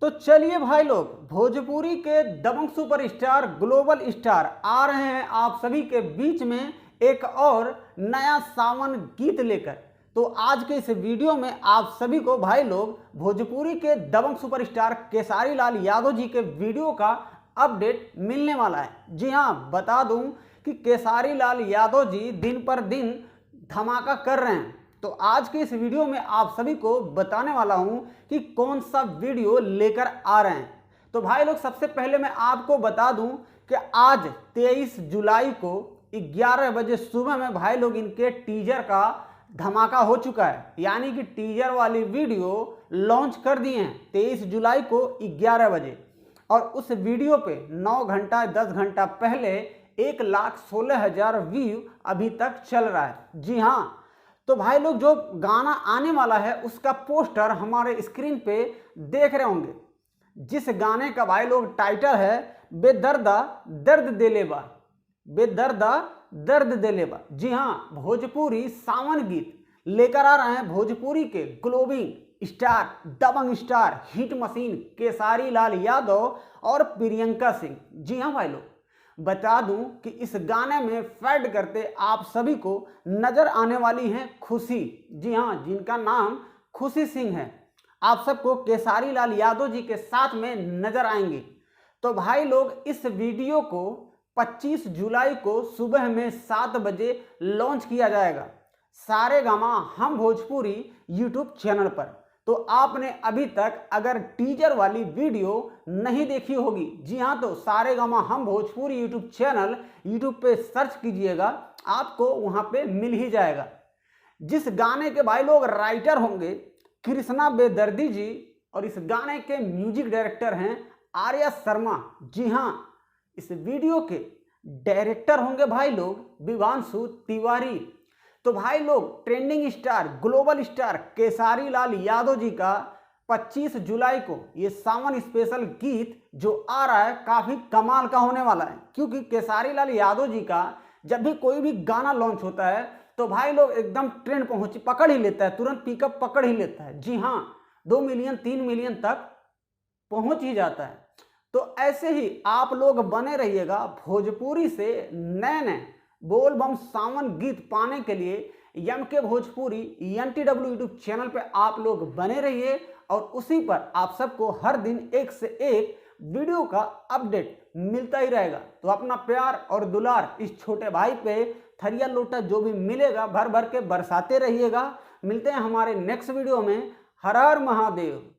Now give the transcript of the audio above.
तो चलिए भाई लोग, भोजपुरी के दबंग सुपरस्टार ग्लोबल स्टार आ रहे हैं आप सभी के बीच में एक और नया सावन गीत लेकर। तो आज के इस वीडियो में आप सभी को भाई लोग भोजपुरी के दबंग सुपरस्टार केसारी लाल यादव जी के वीडियो का अपडेट मिलने वाला है। जी हाँ, बता दूं कि केसारी लाल यादव जी दिन पर दिन धमाका कर रहे हैं। तो आज के इस वीडियो में आप सभी को बताने वाला हूं कि कौन सा वीडियो लेकर आ रहे हैं। तो भाई लोग, सबसे पहले मैं आपको बता दूं कि आज 23 जुलाई को 11 बजे सुबह में भाई लोग इनके टीजर का धमाका हो चुका है, यानी कि टीजर वाली वीडियो लॉन्च कर दिए हैं 23 जुलाई को 11 बजे। और उस वीडियो पे 9 घंटा 10 घंटा पहले 1,16,000 व्यू अभी तक चल रहा है। जी हाँ, तो भाई लोग जो गाना आने वाला है उसका पोस्टर हमारे स्क्रीन पे देख रहे होंगे, जिस गाने का भाई लोग टाइटल है बेदर्दा दर्द दे लेबा, बेदर्दा दर्द दे लेबा। जी हाँ, भोजपुरी सावन गीत लेकर आ रहे हैं भोजपुरी के ग्लोबिंग स्टार, दबंग star, hit machine Khesari Lal Yadav और प्रियंका सिंह। जी हाँ भाई लोग, बता दूं कि इस गाने में फैड करते आप सभी को नजर आने वाली हैं खुशी। जी हाँ, जिनका नाम खुशी सिंह है, आप सबको केसारी लाल यादव जी के साथ में नजर आएंगे। तो भाई लोग, इस वीडियो को 25 जुलाई को सुबह में 7 बजे लॉन्च किया जाएगा सारेगामा हम भोजपुरी यूट्यूब चैनल पर। तो आपने अभी तक अगर टीजर वाली वीडियो नहीं देखी होगी, जी हाँ, तो सारेगामा हम भोजपुरी यूट्यूब चैनल यूट्यूब पे सर्च कीजिएगा, आपको वहाँ पे मिल ही जाएगा। जिस गाने के भाई लोग राइटर होंगे कृष्णा बेदर्दी जी, और इस गाने के म्यूजिक डायरेक्टर हैं आर्या शर्मा। जी हाँ, इस वीडियो के डायरेक्टर होंगे भाई लोग विवांशु तिवारी। तो भाई लोग, trending star global star Kesari Lal Yadav ji का 25 जुलाई को ये सावन स्पेशल गीत जो आ रहा है काफी कमाल का होने वाला है, क्योंकि केसारी लाल यादव जी का जब भी कोई भी गाना लॉन्च होता है तो भाई लोग एकदम ट्रेंड पकड़ ही लेता है, तुरंत पिकअप पकड़ ही लेता है। जी हाँ, 2 मिलियन 3 मिलियन तक पहुंच ही जाता है। तो ऐसे ही आप लोग बने रहिएगा भोजपुरी से नए नए बोल बम सावन गीत पाने के लिए एम के भोजपुरी NTW यूट्यूब चैनल पे आप लोग बने रहिए, और उसी पर आप सबको हर दिन एक से एक वीडियो का अपडेट मिलता ही रहेगा। तो अपना प्यार और दुलार इस छोटे भाई पे थरिया लोटा जो भी मिलेगा भर भर के बरसाते रहिएगा। मिलते हैं हमारे नेक्स्ट वीडियो में। हर हर महादेव।